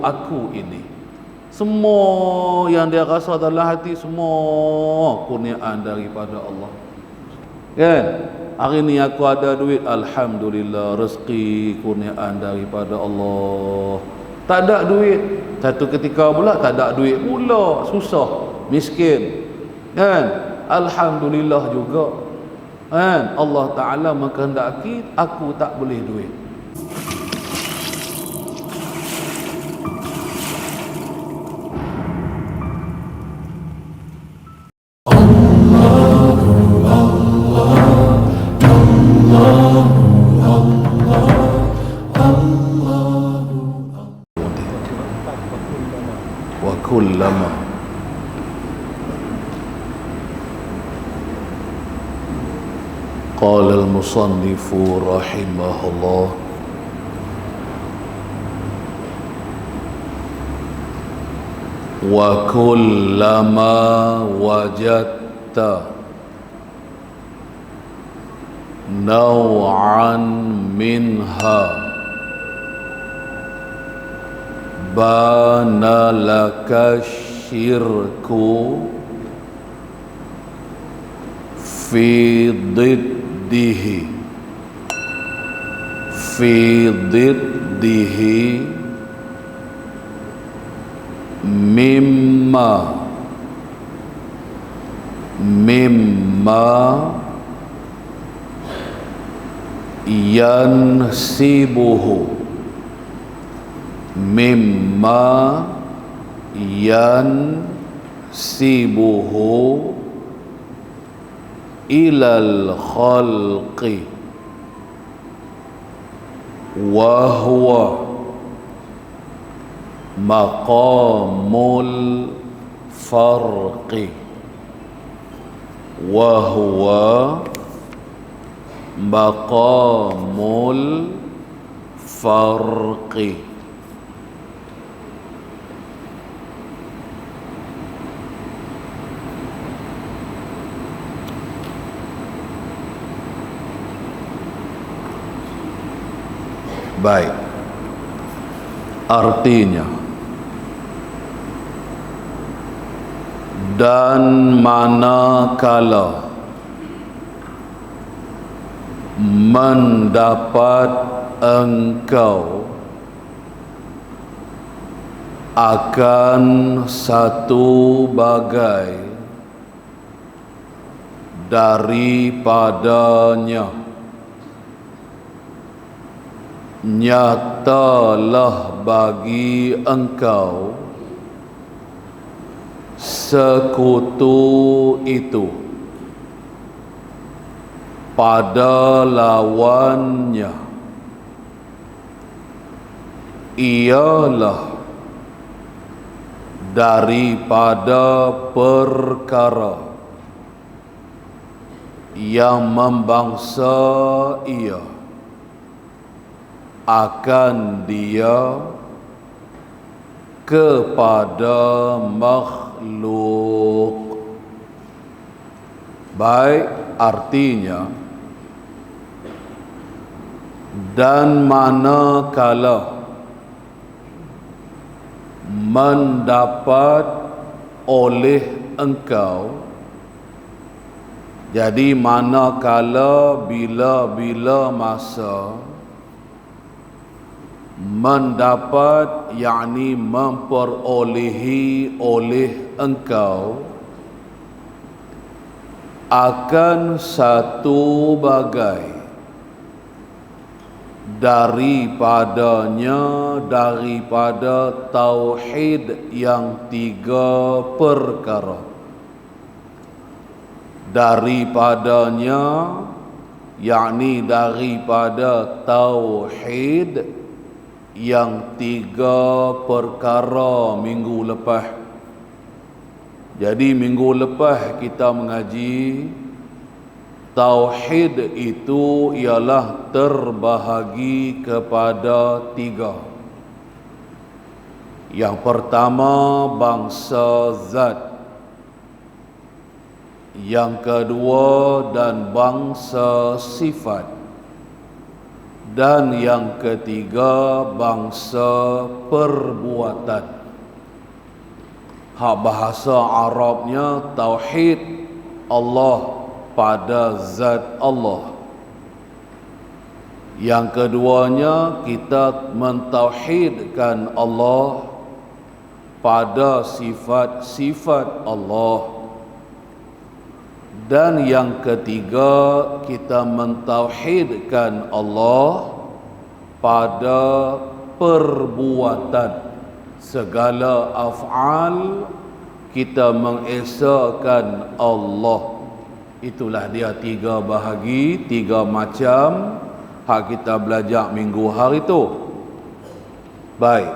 aku ini. Semua yang dia rasa dalam hati, semua kurniaan daripada Allah. Kan? Hari ni aku ada duit, alhamdulillah, rezeki kurniaan daripada Allah. Tak ada duit, satu ketika pula tak ada duit pula, susah, miskin. Kan? Alhamdulillah juga. Kan? Allah Ta'ala mengkehendaki aku tak boleh duit. Wa kullama qala al-musannifu rahimahullah wa kullama wajadta naw'an minha bana laka syirku fi diddihi mimma yansibuhu ilal khalqi wa huwa maqamul farqi Baik, artinya, dan manakala mendapat engkau akan satu bagai daripadanya, nyatalah bagi engkau sekutu itu pada lawannya, ialah daripada perkara yang membangsa ia akan dia kepada makhluk. Baik, artinya, dan manakala mendapat oleh engkau, jadi manakala bila-bila masa mendapat, yakni memperolehi oleh engkau akan satu bagai daripadanya, daripada tauhid yang tiga perkara, daripadanya, yakni daripada tauhid yang tiga perkara minggu lepas. Jadi minggu lepas kita mengaji tauhid itu ialah terbahagi kepada tiga. Yang pertama bangsa zat, yang kedua dan bangsa sifat, Dan yang ketiga, bangsa perbuatan. Hak bahasa Arabnya tauhid Allah pada zat Allah. Yang keduanya, kita mentauhidkan Allah pada sifat-sifat Allah. Dan yang ketiga, kita mentauhidkan Allah pada perbuatan. Segala af'al kita mengesahkan Allah. Itulah dia 3 bahagi, 3 macam hak kita belajar minggu hari itu. Baik.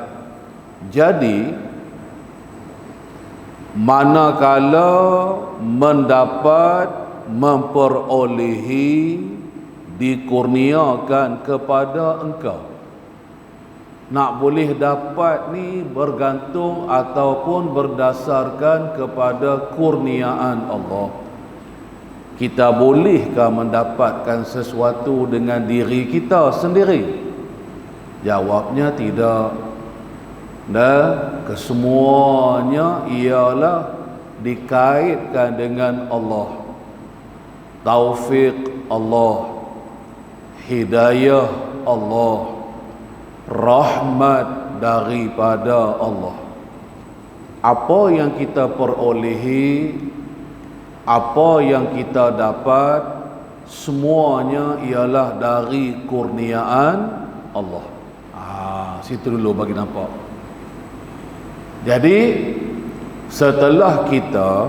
Jadi manakala mendapat, memperolehi, dikurniakan kepada engkau, nak boleh dapat ni bergantung ataupun berdasarkan kepada kurniaan Allah. Kita bolehkah mendapatkan sesuatu dengan diri kita sendiri? Jawabnya tidak. Dan kesemuanya ialah dikaitkan dengan Allah. Taufik Allah, hidayah Allah, rahmat daripada Allah. Apa yang kita perolehi, apa yang kita dapat, semuanya ialah dari kurniaan Allah. Situ dulu bagi nampak. Jadi setelah kita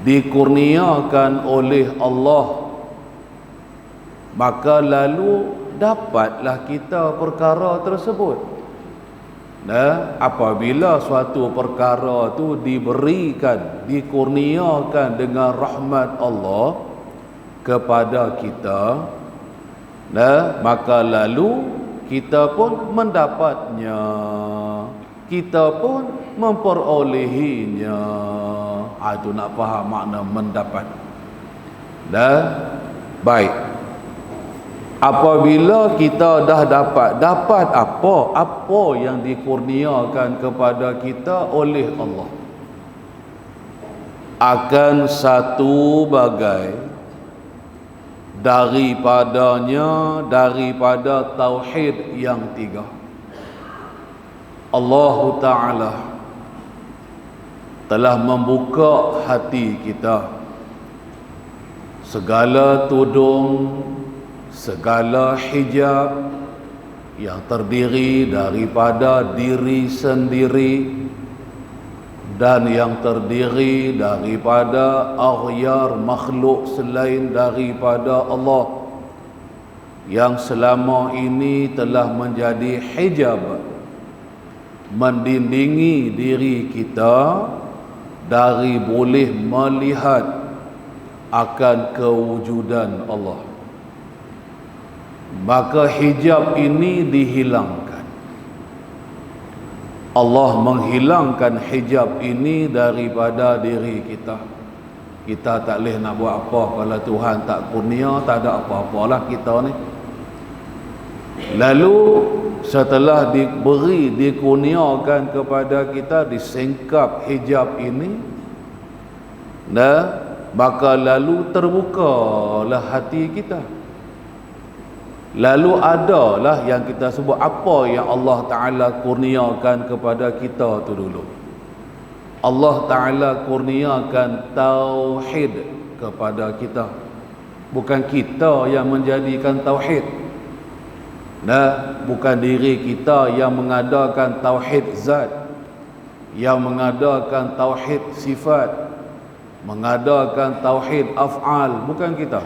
dikurniakan oleh Allah, maka lalu dapatlah kita perkara tersebut. Nah, apabila suatu perkara tu diberikan, dikurniakan dengan rahmat Allah kepada kita, nah, maka lalu kita pun mendapatnya, kita pun memperolehinya. Itu nak faham makna mendapat. Dah baik. Apabila kita dah dapat apa? Apa yang dikurniakan kepada kita oleh Allah? Akan satu bagai daripada tauhid yang 3. Allah Ta'ala telah membuka hati kita. Segala tudung, segala hijab yang terdiri daripada diri sendiri dan yang terdiri daripada aghyar makhluk selain daripada Allah, yang selama ini telah menjadi hijab mendindingi diri kita dari boleh melihat akan kewujudan Allah. Maka hijab ini dihilangkan. Allah menghilangkan hijab ini daripada diri kita. Kita tak boleh nak buat apa kalau Tuhan tak kurnia, tak ada apa-apalah kita ni. Lalu setelah dikurniakan kepada kita, disingkap hijab ini, maka lalu terbukalah hati kita. Lalu adalah yang kita sebut apa yang Allah Ta'ala kurniakan kepada kita tu dulu. Allah Ta'ala kurniakan tauhid kepada kita. Bukan kita yang menjadikan tauhid. Bukan diri kita yang mengadakan tauhid zat, yang mengadakan tauhid sifat, mengadakan tauhid af'al. Bukan kita.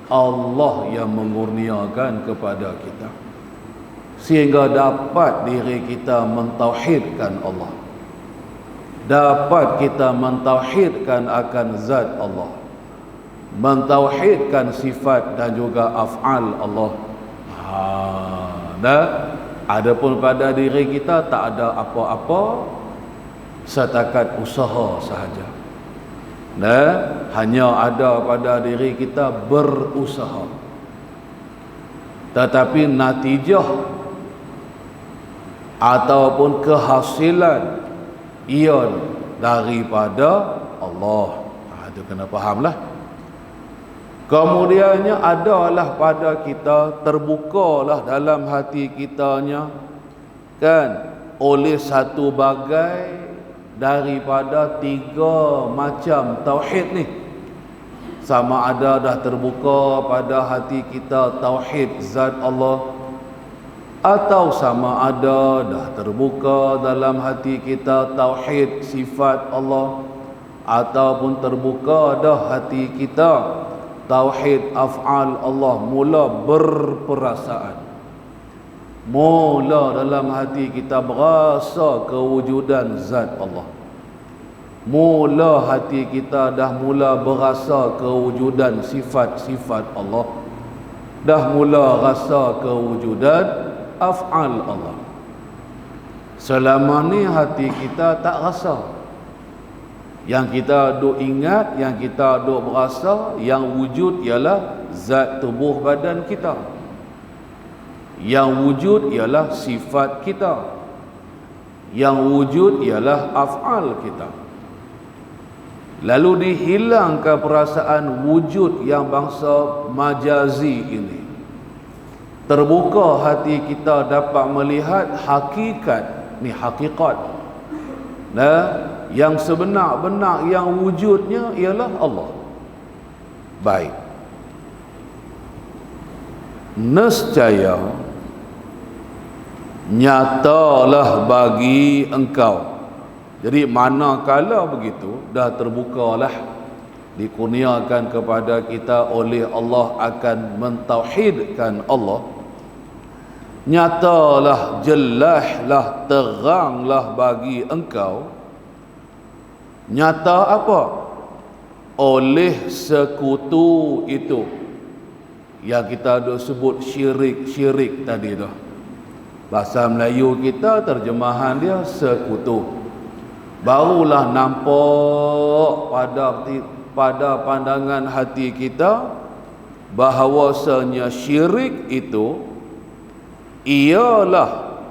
Allah yang mengurniakan kepada kita, sehingga dapat diri kita mentauhidkan Allah, dapat kita mentauhidkan akan zat Allah, mentauhidkan sifat dan juga af'al Allah. Dan adapun pada diri kita tak ada apa-apa, setakat usaha sahaja. Hanya ada pada diri kita berusaha. tetapi natijah ataupun kehasilan ia daripada Allah. Itu kena fahamlah. Kemudiannya adalah pada kita, terbukalah dalam hati kitanya kan, oleh satu bagai daripada 3 macam tauhid ni. Sama ada dah terbuka pada hati kita tauhid zat Allah, atau sama ada dah terbuka dalam hati kita tauhid sifat Allah, ataupun terbuka dah hati kita tauhid af'al Allah, mula berperasaan, mula dalam hati kita berasa kewujudan zat Allah, mula hati kita dah mula berasa kewujudan sifat-sifat Allah, dah mula rasa kewujudan af'al Allah. Selama ni hati kita tak rasa. Yang kita duk ingat, yang kita duk berasa, yang wujud ialah zat tubuh badan kita, yang wujud ialah sifat kita, yang wujud ialah af'al kita. Lalu dihilangkan perasaan wujud yang bangsa majazi ini, terbuka hati kita dapat melihat hakikat ni, hakikat yang sebenar-benar yang wujudnya ialah Allah. Baik, nescaya nyatalah bagi engkau. Jadi manakala begitu dah terbukalah, dikurniakan kepada kita oleh Allah akan mentauhidkan Allah, nyatalah, jelaslah, teranglah bagi engkau. Nyata apa? Oleh sekutu itu yang kita ada sebut syirik tadi tu. Bahasa Melayu kita terjemahan dia sekutu. Barulah nampak pada pandangan hati kita bahawasanya syirik itu ialah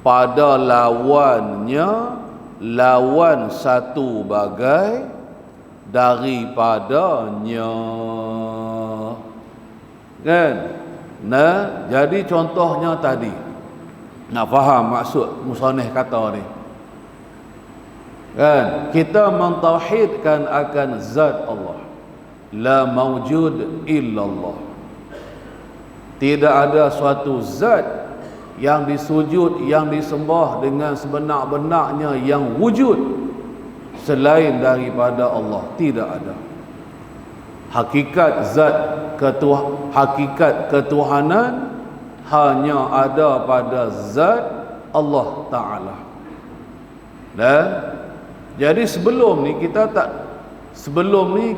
pada lawannya, lawan satu bagai daripadanya kan. Nah, jadi contohnya tadi, nak faham maksud musannif kata ni kan, kita mentauhidkan akan zat Allah, la mawjud illallah, tidak ada suatu zat yang disujud, yang disembah dengan sebenar-benarnya, yang wujud selain daripada Allah. Tidak ada. Hakikat zat hakikat ketuhanan hanya ada pada zat Allah Ta'ala. Dan jadi sebelum ni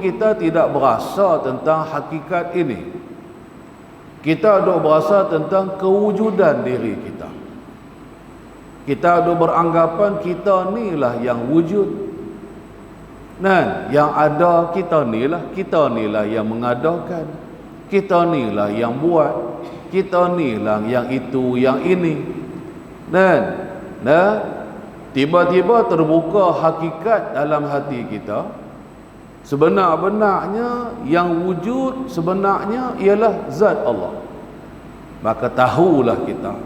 kita tidak berasa tentang hakikat ini. Kita ada berasa tentang kewujudan diri kita. Kita ada beranggapan kita ni lah yang wujud. Dan yang ada kita ni lah yang mengadakan. Kita ni lah yang buat. Kita ni lah yang itu, yang ini. Dan tiba-tiba terbuka hakikat dalam hati kita. Sebenar-benarnya yang wujud sebenarnya ialah zat Allah. Maka tahulah kita,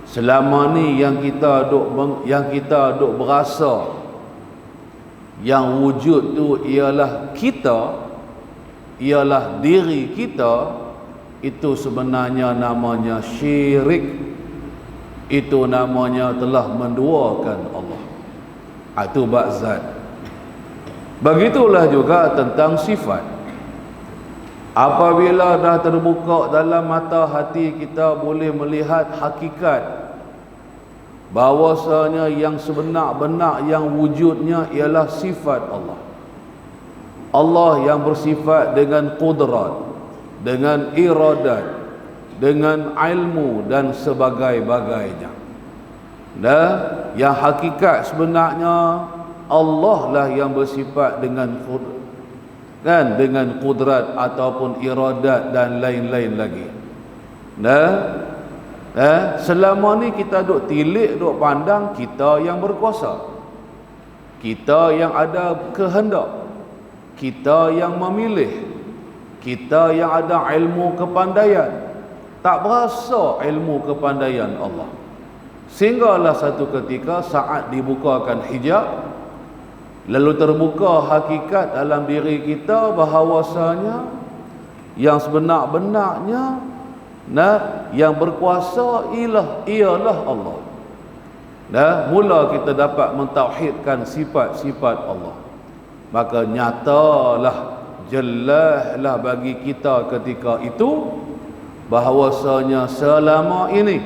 selama ni yang kita duk berasa yang wujud tu ialah kita, ialah diri kita, itu sebenarnya namanya syirik. Itu namanya telah menduakan Allah. Itu bab zat. Begitulah juga tentang sifat. Apabila dah terbuka dalam mata hati kita boleh melihat hakikat bahwasanya yang sebenar-benar yang wujudnya ialah sifat Allah. Allah yang bersifat dengan qudrat, dengan iradat, dengan ilmu dan sebagainya. Dan yang hakikat sebenarnya Allah lah yang bersifat dengan kudrat ataupun iradat dan lain-lain lagi. Selama ni kita duk tilik, duk pandang kita yang berkuasa, kita yang ada kehendak, kita yang memilih, kita yang ada ilmu kepandaian. Tak berasa ilmu kepandaian Allah. Sehinggalah satu ketika saat dibukakan hijab, lalu terbuka hakikat dalam diri kita bahawasanya yang sebenar-benarnya yang berkuasa ialah Allah. Mula kita dapat mentauhidkan sifat-sifat Allah. Maka nyatalah, jelaslah bagi kita ketika itu bahawasanya selama ini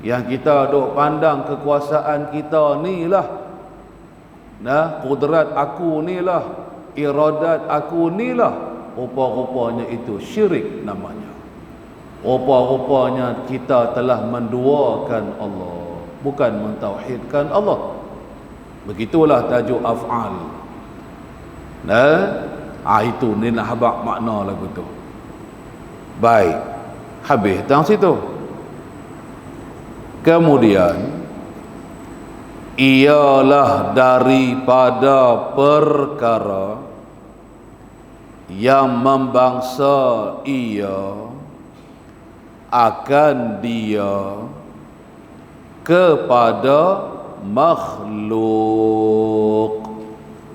yang kita duk pandang kekuasaan kita ni lah, kudrat aku ni lah, iradat aku ni lah, rupa-rupanya itu syirik namanya. Rupa-rupanya kita telah menduakan Allah, bukan mentauhidkan Allah. Begitulah tajuk af'al. Itu ni nak habaq makna lagu tu. Baik, habis tang situ. Kemudian ialah daripada perkara yang membangsa ia akan dia kepada makhluk.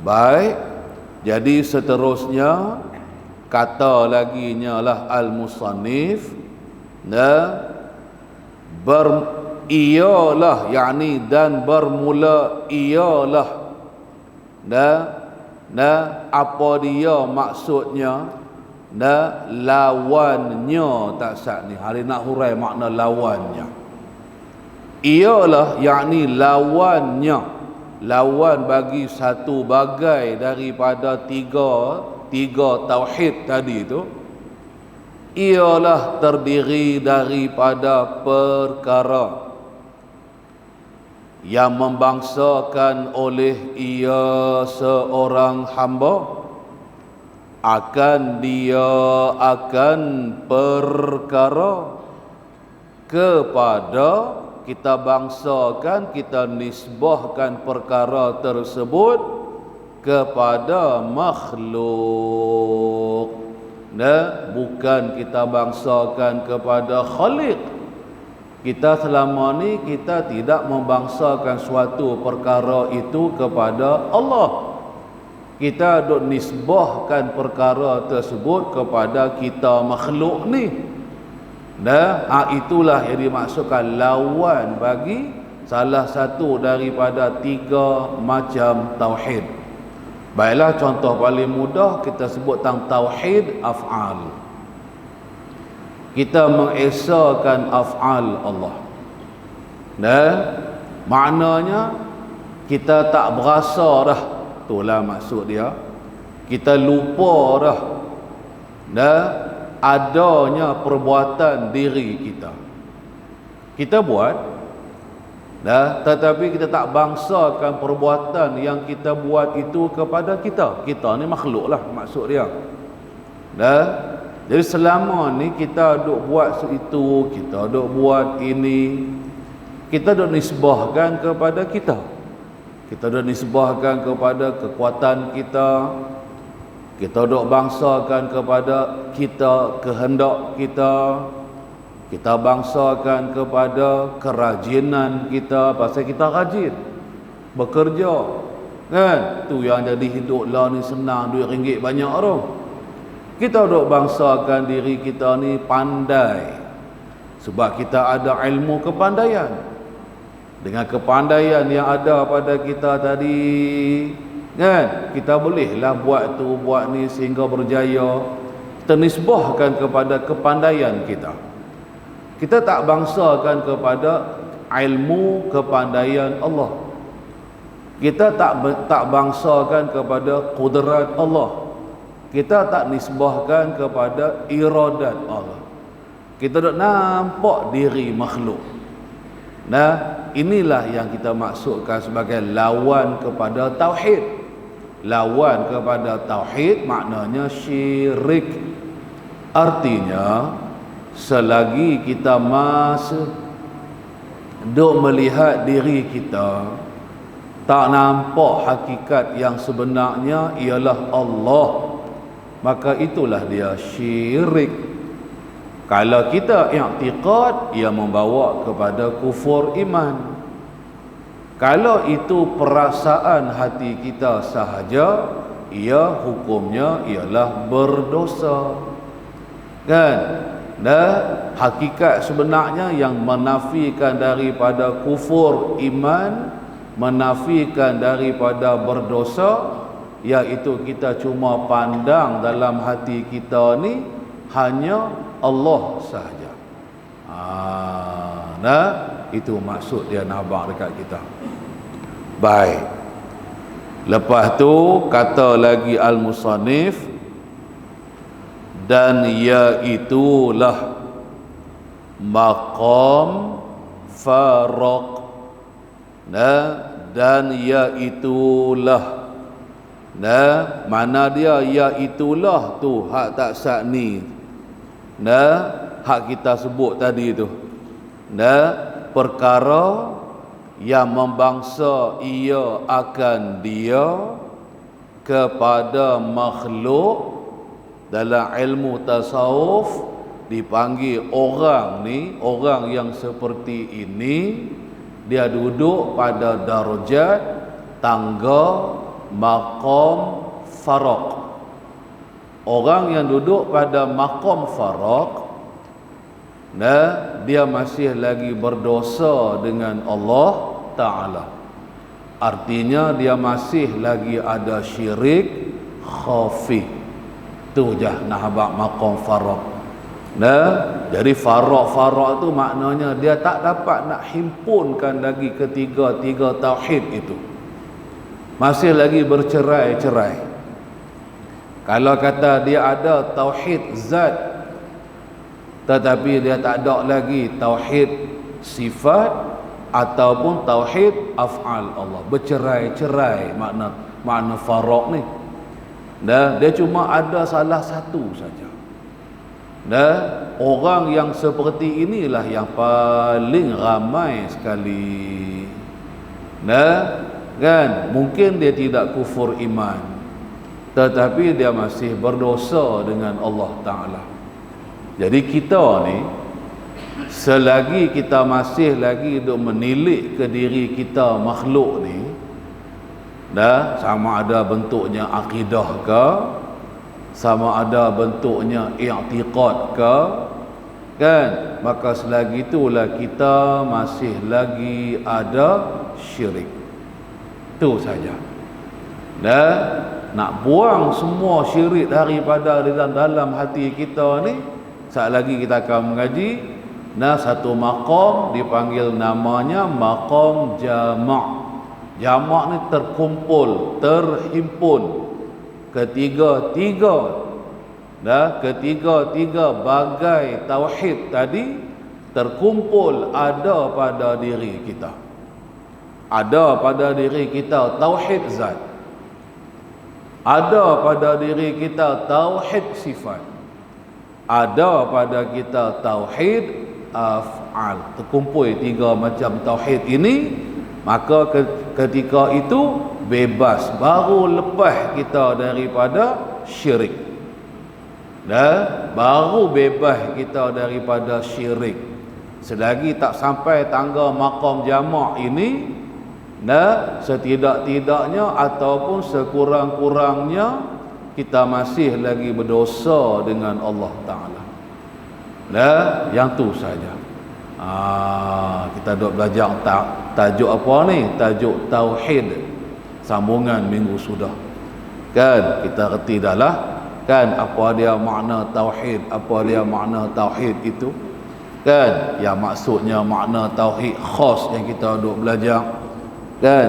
Baik, jadi seterusnya kata lagi nyalah al-musannif ialah, yakni dan bermula ialah apa dia maksudnya? Lawannya tak sah ni. Hari nak hurai makna lawannya. Ialah, yakni lawannya, lawan bagi satu bagai daripada tiga tauhid tadi itu, ialah terdiri daripada perkara yang membangsakan oleh ia seorang hamba akan dia akan perkara kepada, kita bangsakan, kita nisbahkan perkara tersebut kepada makhluk. Bukan kita bangsakan kepada khaliq. Kita selama ni kita tidak membangsakan suatu perkara itu kepada Allah. Kita duk nisbahkan perkara tersebut kepada kita makhluk ni. Itulah yang dimaksudkan lawan bagi salah satu daripada tiga macam tauhid. Baiklah, contoh paling mudah kita sebut tentang tauhid af'al. Kita mengesakan af'al Allah. Maknanya kita tak berasa dah. Itulah maksud dia. Kita lupa dah adanya perbuatan diri kita. Kita buat tetapi kita tak bangsakan perbuatan yang kita buat itu kepada kita. Kita ni makhluk lah maksud dia. Jadi selama ni kita duk buat itu, kita duk buat ini, kita duk nisbahkan kepada kita. Kita dah nisbahkan kepada kekuatan kita. Kita dok bangsakan kepada kita kehendak kita. Kita bangsakan kepada kerajinan kita, pasal kita rajin bekerja. Kan? Tu yang jadi hidup lah ni senang, duit ringgit banyak orang. Kita dok bangsakan diri kita ni pandai sebab kita ada ilmu kepandaian. Dengan kepandaian yang ada pada kita tadi, kan, kita bolehlah buat tu, buat ni sehingga berjaya. Kita nisbahkan kepada kepandaian kita. Kita tak bangsakan kepada ilmu kepandaian Allah. Kita tak bangsakan kepada kudrat Allah. Kita tak nisbahkan kepada iradat Allah. Kita tak nampak diri makhluk. Inilah yang kita maksudkan sebagai lawan kepada tauhid. Lawan kepada tauhid maknanya syirik. Artinya selagi kita masih duk melihat diri kita, tak nampak hakikat yang sebenarnya ialah Allah, maka itulah dia syirik. Kalau kita i'tiqad, ia membawa kepada kufur iman. Kalau itu perasaan hati kita sahaja, ia hukumnya ialah berdosa. Kan? Dan hakikat sebenarnya yang menafikan daripada kufur iman, menafikan daripada berdosa, iaitu kita cuma pandang dalam hati kita ni hanya Allah sahaja. Nah, itu maksud dia nabak dekat kita. Baik. Lepas tu kata lagi al-musannif, dan iaitulah maqam faraq. Nah, dan iaitulah. Nah, mana dia iaitulah tu hak tak sakni. Nah, hak kita sebut tadi tu. Nah, perkara yang membangsa ia akan dia kepada makhluk. Dalam ilmu tasawuf dipanggil orang ni, orang yang seperti ini, dia duduk pada darjat tangga maqam faraq. Orang yang duduk pada maqam faraq, nah, dia masih lagi berdosa dengan Allah Ta'ala. Artinya dia masih lagi ada syirik khafi. Tu je nahabak maqam faraq. Nah, jadi faraq tu maknanya dia tak dapat nak himpunkan lagi ketiga-tiga tauhid itu. Masih lagi bercerai-cerai. Kalau kata dia ada tauhid zat, tetapi dia tak ada lagi tauhid sifat ataupun tauhid af'al Allah, bercerai-cerai makna faraq ni. Dan dia cuma ada salah satu saja. Dan orang yang seperti inilah yang paling ramai sekali. Nah, kan, mungkin dia tidak kufur iman, tetapi dia masih berdosa dengan Allah Ta'ala. Jadi kita ni, selagi kita masih lagi duk menilik ke diri kita makhluk ni, dah, sama ada bentuknya akidah ke, sama ada bentuknya i'tiqad ke, kan, maka selagi itulah kita masih lagi ada syirik. Itu saja. Dan nak buang semua syirik daripada dalam hati kita ni, saat lagi kita akan mengaji. Nah, satu maqam dipanggil namanya maqam jama'. Jama' ni terkumpul, terhimpun. Ketiga-tiga bagai tauhid tadi terkumpul ada pada diri kita. Ada pada diri kita tauhid zat. Ada pada diri kita tauhid sifat. Ada pada kita tauhid af'al. Terkumpul tiga macam tauhid ini. Maka ketika itu bebas, baru lepas kita daripada syirik. Dan baru bebas kita daripada syirik. Selagi tak sampai tangga maqam jama' ini, nah, setidak-tidaknya ataupun sekurang-kurangnya kita masih lagi berdosa dengan Allah Ta'ala. Nah, yang tu saja. Kita duk belajar tajuk apa ni? Tajuk tauhid. Sambungan minggu sudah. Kan kita reti dah lah, kan, apa dia makna tauhid, apa dia makna tauhid itu. Kan, yang maksudnya makna tauhid khas yang kita duk belajar. Kan,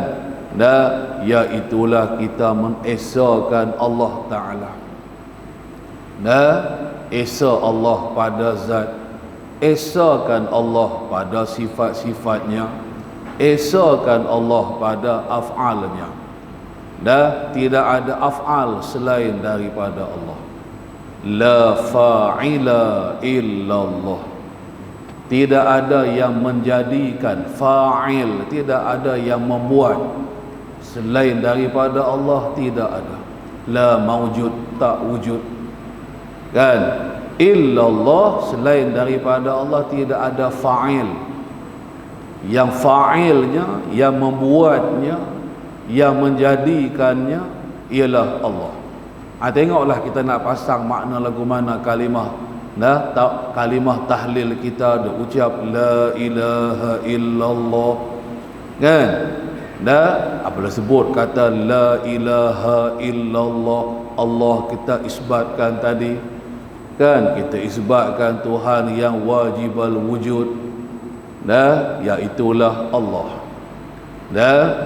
dan iaitulah kita mengesahkan Allah Ta'ala. Dan esa Allah pada zat, esakan Allah pada sifat-sifatnya, esakan Allah pada af'alnya. Dan tidak ada af'al selain daripada Allah. La fa'ila illallah. Tidak ada yang menjadikan, fa'il, tidak ada yang membuat selain daripada Allah, tidak ada. La mawjud, tak wujud, kan? Illallah, selain daripada Allah tidak ada fa'il. Yang fa'ilnya, yang membuatnya, yang menjadikannya ialah Allah. Tengoklah kita nak pasang makna lagu mana kalimah. Kalimah tahlil kita ada ucap la ilaha illallah, kan? Apabila sebut kata la ilaha illallah, Allah kita isbatkan tadi, kan? Kita isbatkan Tuhan yang wajibal wujud, iaitulah Allah.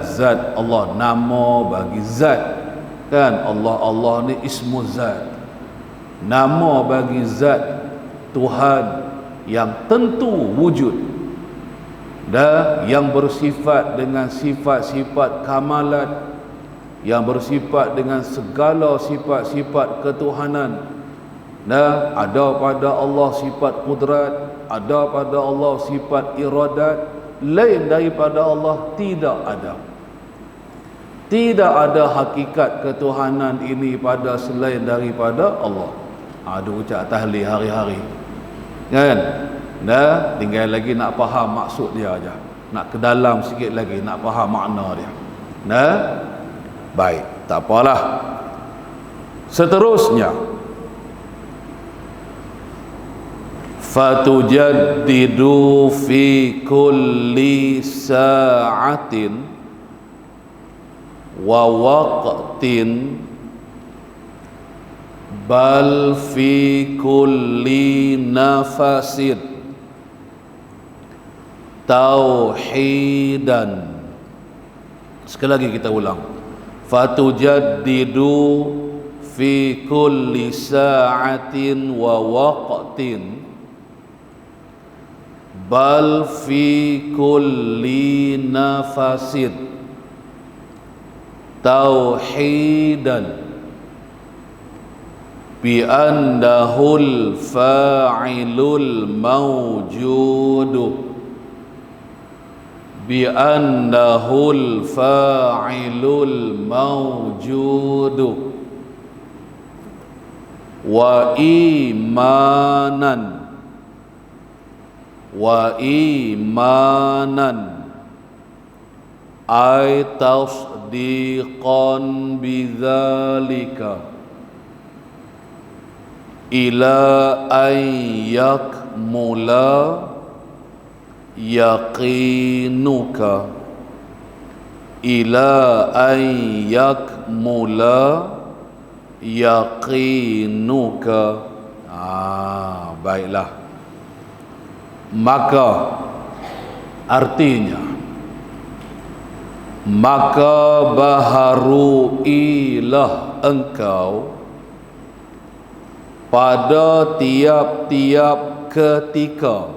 Zat Allah, nama bagi zat, kan? Allah ni ismu zat, nama bagi zat Tuhan yang tentu wujud, yang bersifat dengan sifat-sifat kamalat, yang bersifat dengan segala sifat-sifat ketuhanan. Ada pada Allah sifat kudrat, ada pada Allah sifat iradat. Lain daripada Allah tidak ada. Tidak ada hakikat ketuhanan ini pada selain daripada Allah. Ada ucap tahlil hari-hari, kan? Tinggal lagi nak faham maksud dia aja, nak ke dalam sikit lagi nak faham makna dia. Baik, tak apalah. Seterusnya, fatujaddidu fi kulli sa'atin wa waqtin bal fi kulli nafasin tauhidan. Sekali lagi kita ulang. Fatujaddidu fi kulli sa'atin wa waqtin bal fi kulli nafasin tauhidan bi annahul fa'ilul mawjudu, bi annahul fa'ilul mawjudu wa imanan ay tasdiqan bidzalika ila an yakmula yaqinuka, ila an yakmula yaqinuka. Baiklah. Maka artinya, maka baharuilah engkau pada tiap-tiap ketika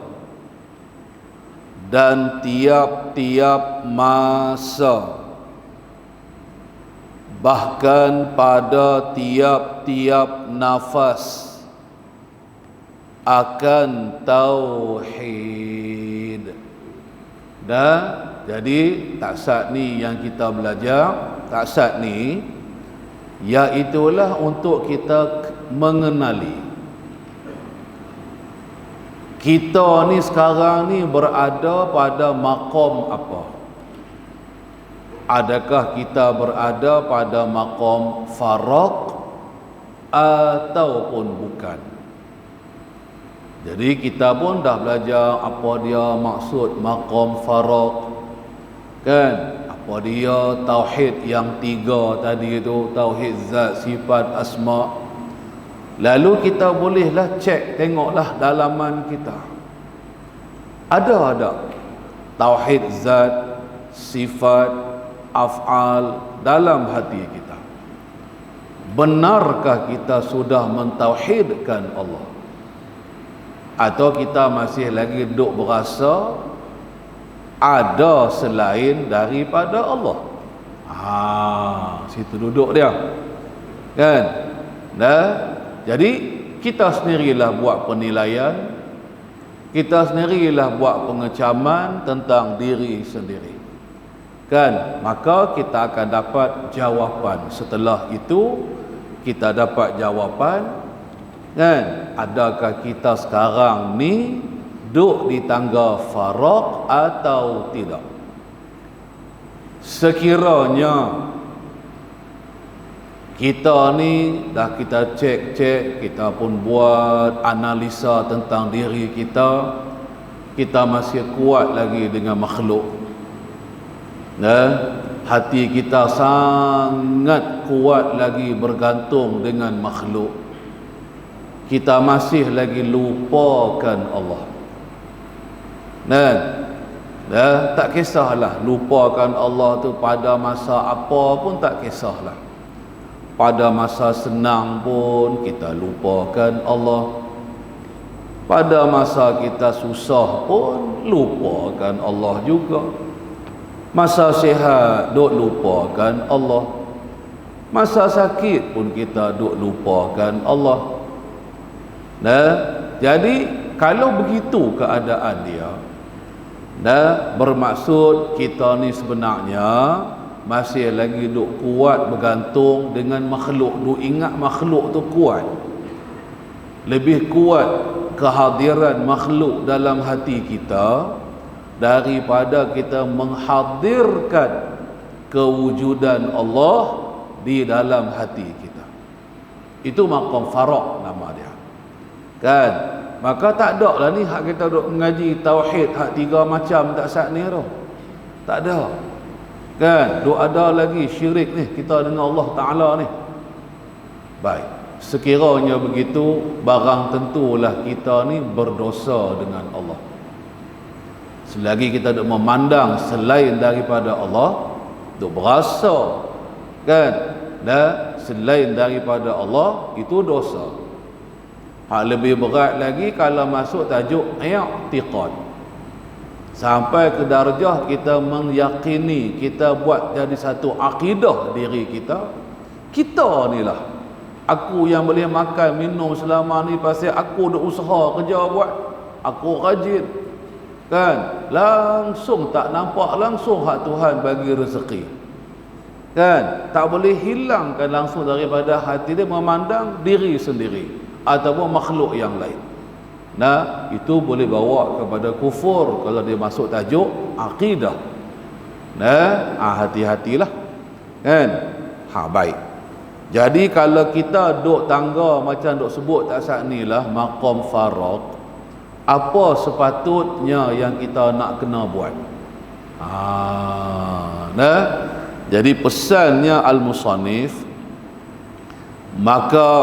dan tiap-tiap masa, bahkan pada tiap-tiap nafas, akan tauhid. Jadi taksad ni yang kita belajar, taksad ni iaitulah untuk kita mengenali kita ni sekarang ni berada pada maqam apa. Adakah kita berada pada maqam faraq ataupun bukan? Jadi kita pun dah belajar apa dia maksud maqam faraq, kan? Apa dia tauhid yang tiga tadi itu, tauhid zat, sifat, asma. Lalu kita bolehlah cek, tengoklah dalaman kita. Ada tauhid zat, sifat, af'al dalam hati kita. Benarkah kita sudah mentauhidkan Allah? Atau kita masih lagi duk berasa ada selain daripada Allah? Situ duduk dia, kan? Jadi kita sendirilah buat penilaian, kita sendirilah buat pengecaman tentang diri sendiri. Kan? Maka kita akan dapat jawapan. Setelah itu kita dapat jawapan, kan? Adakah kita sekarang ni duduk di tangga faraq atau tidak? Sekiranya kita ni dah kita cek, kita pun buat analisa tentang diri kita, kita masih kuat lagi dengan makhluk. Hati kita sangat kuat lagi bergantung dengan makhluk. Kita masih lagi lupakan Allah. Tak kisahlah lupakan Allah tu pada masa apa pun tak kisahlah. Pada masa senang pun kita lupakan Allah. Pada masa kita susah pun lupakan Allah juga. Masa sihat duk lupakan Allah. Masa sakit pun kita duk lupakan Allah. Jadi kalau begitu keadaan dia, bermaksud kita ni sebenarnya masih lagi duk kuat bergantung dengan makhluk. Duk ingat makhluk tu kuat. Lebih kuat kehadiran makhluk dalam hati kita daripada kita menghadirkan kewujudan Allah di dalam hati kita. Itu maqam faraq nama dia. Kan? Maka tak ada lah ni hak kita duk mengaji tauhid hak 3 macam tak sat ni tu. Tak ada. Kan? Duk ada lagi syirik ni kita dengan Allah Ta'ala ni. Baik, sekiranya begitu, barang tentulah kita ni berdosa dengan Allah. Selagi kita duk memandang selain daripada Allah, duk berasa, kan, selain daripada Allah, itu dosa. Hak lebih berat lagi kalau masuk tajuk i'tiqad. Sampai ke darjah kita meyakini, kita buat jadi satu akidah diri kita. Kita ni lah, aku yang boleh makan, minum selama ni pasal aku dah usaha kerja buat. Aku rajin. Kan? Langsung tak nampak langsung hak Tuhan bagi rezeki. Kan? Tak boleh hilangkan langsung daripada hati dia memandang diri sendiri ataupun makhluk yang lain. Itu boleh bawa kepada kufur kalau dia masuk tajuk akidah. Hati-hatilah. Kan? Baik. Jadi kalau kita duk tangga macam duk sebut tak sat ni lah maqam faraq, apa sepatutnya yang kita nak kena buat? Jadi pesannya al-musannif, maka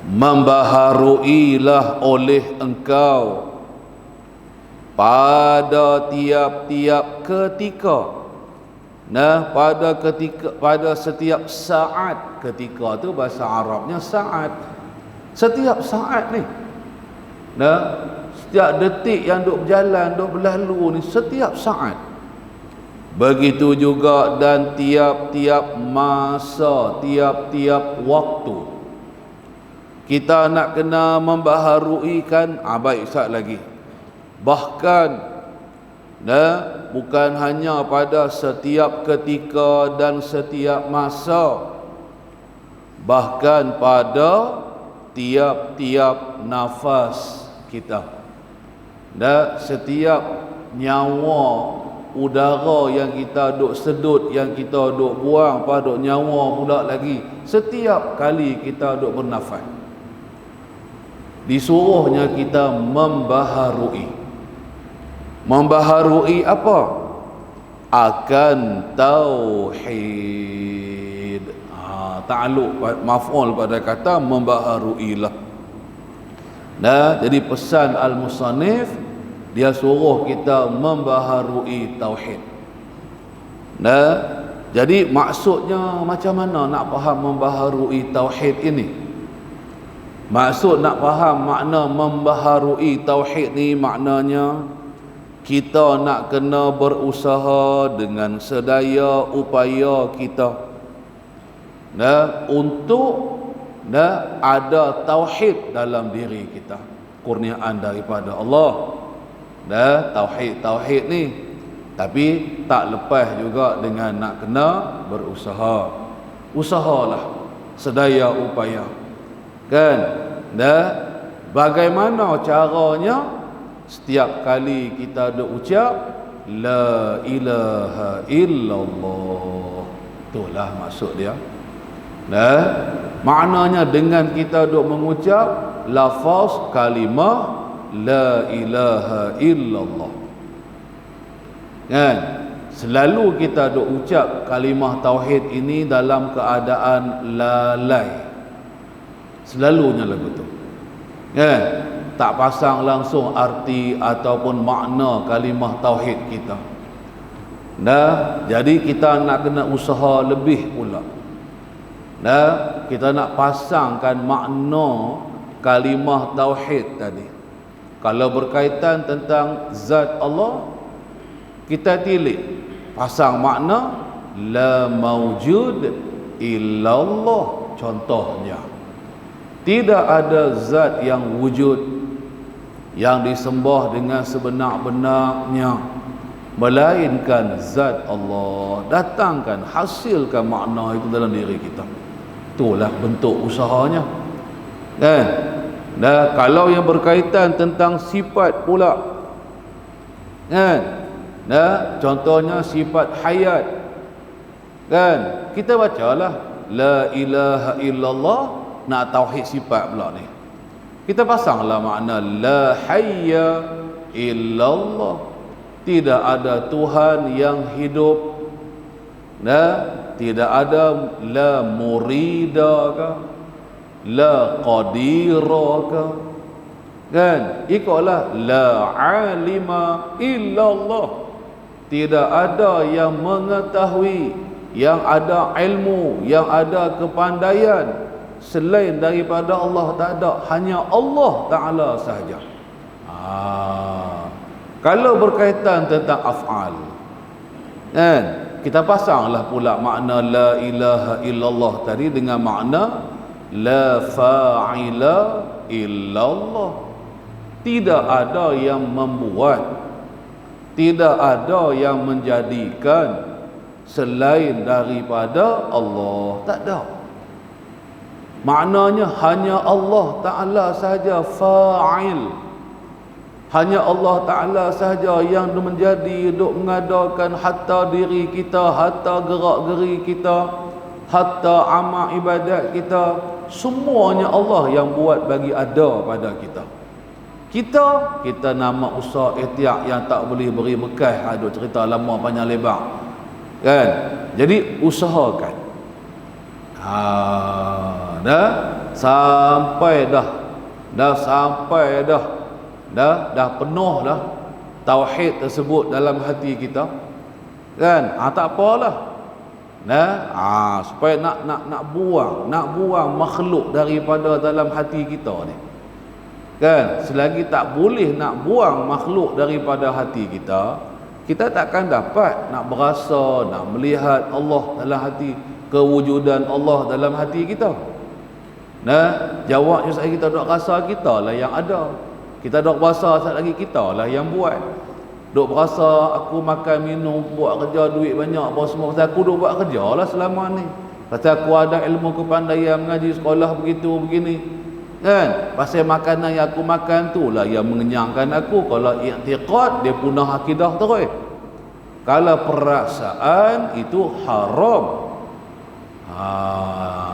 membaharuilah oleh engkau pada tiap-tiap ketika, pada setiap saat. Ketika tu bahasa Arabnya saat. Setiap saat ni, setiap detik yang duk berjalan, duk berlalu ni, setiap saat. Begitu juga dan tiap-tiap masa, tiap-tiap waktu kita nak kena membaharuikan. Baik, sat lagi. Bahkan bukan hanya pada setiap ketika dan setiap masa, bahkan pada tiap-tiap nafas kita. Setiap nyawa udara yang kita duk sedut, yang kita duk buang, pada nyawa pula lagi. Setiap kali kita duk bernafas, disuruhnya kita membaharui. Membaharui apa? Akan tauhid. Ta'alluq maf'ul pada kata membaharuilah. Jadi pesan al-musannif, dia suruh kita membaharui tauhid. Jadi maksudnya macam mana nak faham membaharui tauhid ini? Maksud nak faham makna membaharui tauhid ni, maknanya kita nak kena berusaha dengan sedaya upaya kita untuk ada tauhid dalam diri kita, kurniaan daripada Allah. Tauhid ni, tapi tak lepas juga dengan nak kena berusaha. Usahalah sedaya upaya, kan? Bagaimana caranya? Setiap kali kita ada ucap la ilaha illallah, itulah maksud dia. Maknanya dengan kita duk mengucap lafaz kalimah la ilaha illallah, kan? Selalu kita duk ucap kalimah tauhid ini dalam keadaan lalai, selalunya lagu tu, kan? Tak pasang langsung arti ataupun makna kalimah tauhid kita. Jadi kita nak kena usaha lebih pula. Kita nak pasangkan makna kalimah tauhid tadi. Kalau berkaitan tentang zat Allah, kita tilik pasang makna la maujud illallah. Contohnya, tidak ada zat yang wujud, yang disembah dengan sebenar-benarnya, melainkan zat Allah. Datangkan, hasilkan makna itu dalam diri kita. Itulah bentuk usahanya, kan? Kalau yang berkaitan tentang sifat pula, kan? Contohnya sifat hayat, kan? Kita bacalah la ilaha illallah, nak tauhid sifat pula ni, kita pasanglah makna la hayya illallah. Tidak ada Tuhan yang hidup. Tidak ada la muridaka, la qadiraka, kan? Ikutlah la alima illallah. Tidak ada yang mengetahui, yang ada ilmu, yang ada kepandaian selain daripada Allah. Tak ada, hanya Allah Ta'ala sahaja. Kalau berkaitan tentang af'al, kan? Kita pasanglah pula makna la ilaha illallah tadi dengan makna la fa'ila illallah. Tidak ada yang membuat, tidak ada yang menjadikan selain daripada Allah. Tak ada. Maknanya hanya Allah Ta'ala sahaja fa'il. Hanya Allah Ta'ala sahaja yang menjadi, duk mengadakan hatta diri kita, hatta gerak-geri kita, hatta amal ibadat kita. Semuanya Allah yang buat bagi ada pada kita. Kita nama usaha ihtiar yang tak boleh beri bekas. Ada cerita lama panjang lebar, kan? Jadi usahakan. Sampai dah penuh dah tauhid tersebut dalam hati kita, kan? Tak apalah. Supaya nak buang makhluk daripada dalam hati kita ni, kan? Selagi tak boleh nak buang makhluk daripada hati kita, kita takkan dapat nak berasa, nak melihat Allah dalam hati, kewujudan Allah dalam hati kita. Jawabnya saat kita dok rasa kita lah yang ada. Kita dok berasa saat lagi kita lah yang buat. Dok berasa aku makan minum, buat kerja, duit banyak apa semua. Pasal aku dok buat kerja lah selama ni. Pasal aku ada ilmu kepandaian, mengaji sekolah begitu begini, kan? Pasal makanan yang aku makan tu lah yang mengenyangkan aku. Kalau i'tiqad, dia punah akidah terus. Kalau perasaan, itu haram.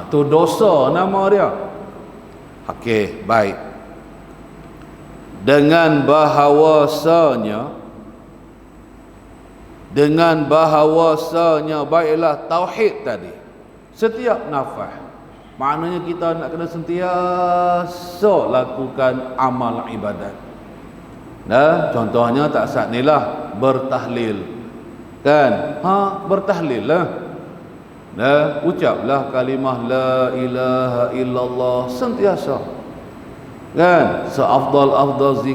Tu dosa nama dia. Okey, baik. Dengan bahawasanya baiklah tauhid tadi setiap nafas, maknanya kita nak kena sentiasa lakukan amal ibadat. Contohnya tak saat ni lah bertahlil, kan? Bertahlil lah. Ucaplah kalimah la ilaha illallah sentiasa, kan? Seafdal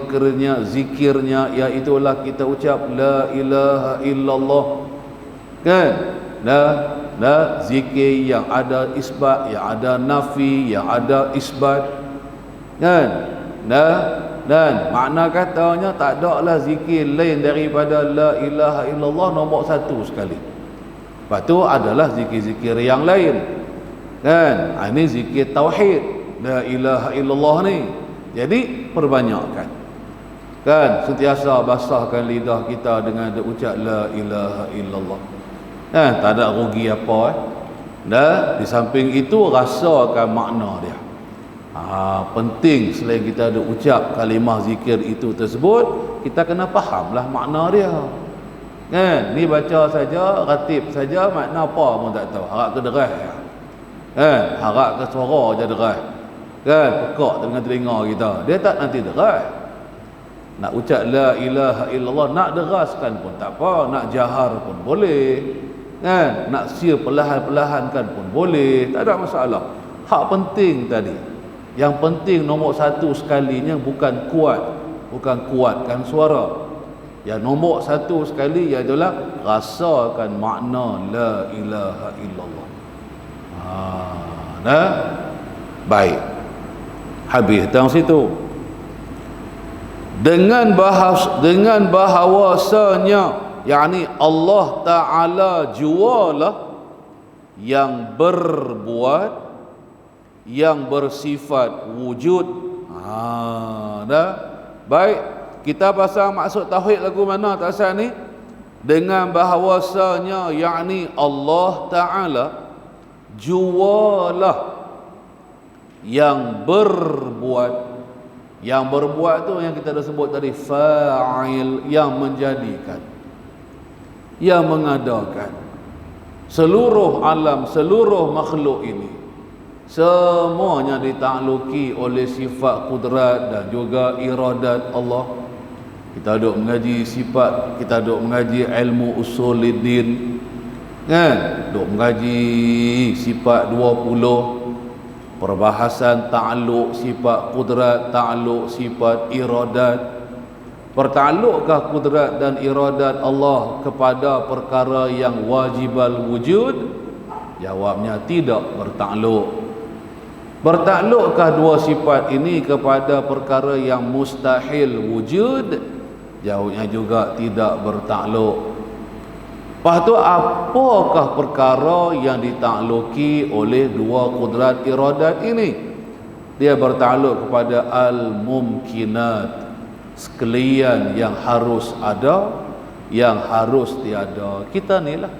zikirnya iaitulah kita ucap la ilaha illallah, kan? zikir yang ada isbat, yang ada nafi, yang ada isbat, kan? Dan makna katanya tak ada lah zikir lain daripada la ilaha illallah nombor satu sekali. Lepas tu adalah zikir-zikir yang lain, kan? Ini zikir tauhid, la ilaha illallah ni. Jadi perbanyakkan, kan? Sentiasa basahkan lidah kita dengan ucap la ilaha illallah. Tak ada rugi apa. Di samping itu rasakan makna dia. Penting selain kita ada ucap kalimah zikir itu tersebut, kita kena fahamlah makna dia, kan? Ni baca saja, ratib saja, makna apa pun tak tahu. Harap ke derah, kan? Harap ke suara je derah, kan? Pekak dengan telinga kita, dia tak nanti derah. Nak ucap la ilaha illallah, nak deraskan pun tak apa, nak jahar pun boleh, kan? Nak sia perlahan-perlahankan pun boleh, tak ada masalah. Hak penting tadi, yang penting nombor satu sekalinya bukan kuatkan suara. Yang nombor satu sekali ialah rasakan makna la ilaha illallah. Baik, habis tang situ. Dengan bahawasanya, yakni Allah Ta'ala jualah yang berbuat, yang bersifat wujud. Baik, kita pasang maksud tauhid lagu mana tak asal ni? Dengan bahawasanya, yakni Allah Ta'ala jualah yang berbuat. Yang berbuat tu yang kita dah sebut tadi, fa'il, yang menjadikan, yang mengadakan. Seluruh alam, seluruh makhluk ini semuanya ditakluki oleh sifat kudrat dan juga iradat Allah. Kita duk mengaji sifat, kita duk mengaji ilmu usuluddin, kan? Duk mengaji sifat 20, perbahasan ta'alluq sifat kudrat, ta'alluq sifat iradat. Berta'allukkah kudrat dan iradat Allah kepada perkara yang wajibal wujud? Jawabnya tidak berta'alluq. Berta'allukkah dua sifat ini kepada perkara yang mustahil wujud? Jawabnya juga tidak berta'alluq. Lepas tu, apakah perkara yang ditakluki oleh dua kudrat iradat ini? Dia bertakluk kepada al-mumkinat, sekalian yang harus ada, yang harus tiada. Kita ni lah.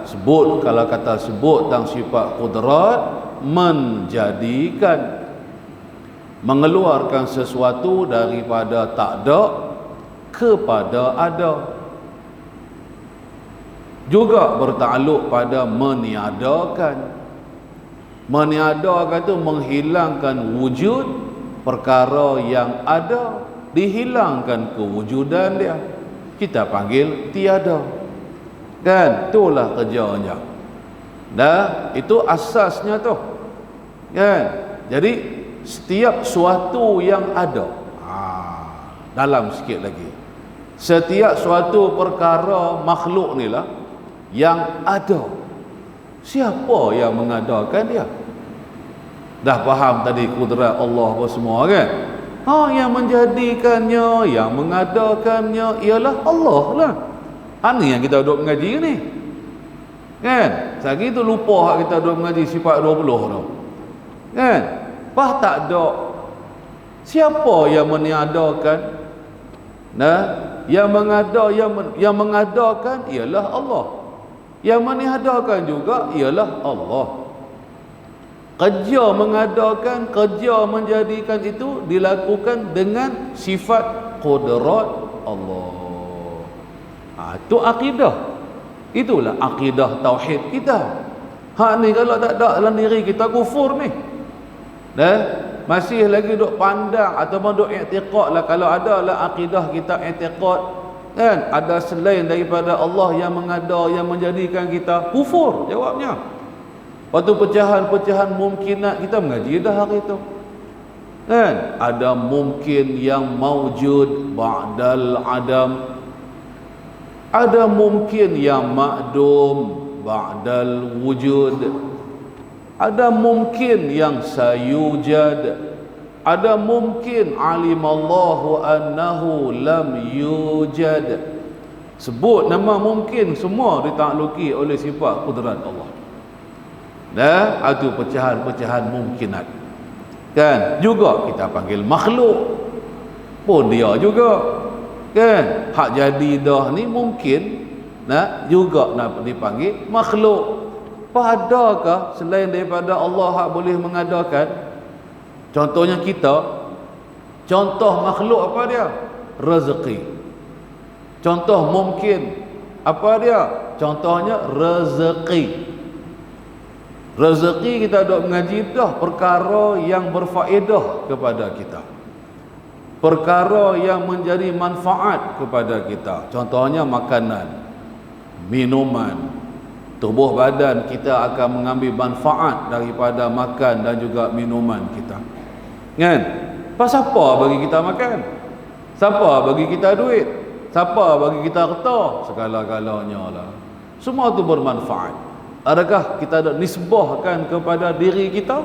Sebut, kalau kata sebut tentang sifat kudrat, menjadikan, mengeluarkan sesuatu daripada tak ada kepada ada. Juga bertakluk pada meniadakan. Meniadakan itu menghilangkan wujud perkara yang ada, dihilangkan kewujudan dia. Kita panggil tiada, kan? Itulah kerjanya. Itu asasnya tu, kan? Jadi setiap suatu yang ada, dalam sikit lagi, setiap suatu perkara makhluk ni lah yang ada. Siapa yang mengadakan dia? Dah faham tadi kudrat Allah apa semua, kan? Yang menjadikannya, yang mengadakannya ialah Allah lah. Ni yang kita duduk mengaji ni, kan? Sehari tu lupa hak kita duduk mengaji sifat 20 tu, kan? Tak ada. Siapa yang meniadakan? Yang mengadakan ialah Allah. Yang meniadakan juga ialah Allah. Kerja mengadakan, kerja menjadikan itu dilakukan dengan sifat qudrat Allah. Itu akidah. Itulah akidah tauhid kita. Ni kalau tak ada dalam diri kita, kufur ni. Masih lagi duk pandang ataupun duk i'tiqad lah, kalau ada lah akidah kita i'tiqad, kan, ada selain daripada Allah yang mengada, yang menjadikan kita, kufur jawabnya. Lepas tu pecahan-pecahan mumkinat kita mengaji dah hari tu, kan? Ada mungkin yang maujud ba'dal adam, Ada mungkin yang ma'dum ba'dal wujud, ada mungkin yang sayujad, ada mungkin alimallahu annahu lam yujad. Sebut nama mungkin semua ditakluki oleh sifat kudrat Allah. Dan itu pecahan-pecahan mungkinat. Kan? Juga kita panggil makhluk pun dia juga. Kan? Hak jadi dah ni mungkin juga nak dipanggil makhluk. Padakah selain daripada Allah hak boleh mengadakan? Contohnya kita, contoh makhluk apa dia? Rezeki. Contoh mungkin apa dia? Contohnya rezeki. Rezeki kita dok mengaji dah perkara yang berfaedah kepada kita, perkara yang menjadi manfaat kepada kita. Contohnya makanan, minuman. Tubuh badan kita akan mengambil manfaat daripada makan dan juga minuman kita. Kan? Siapa bagi kita makan? Siapa bagi kita duit? Siapa bagi kita harta? Segala-galanya lah. Semua itu bermanfaat. Adakah kita ada nisbahkan kepada diri kita?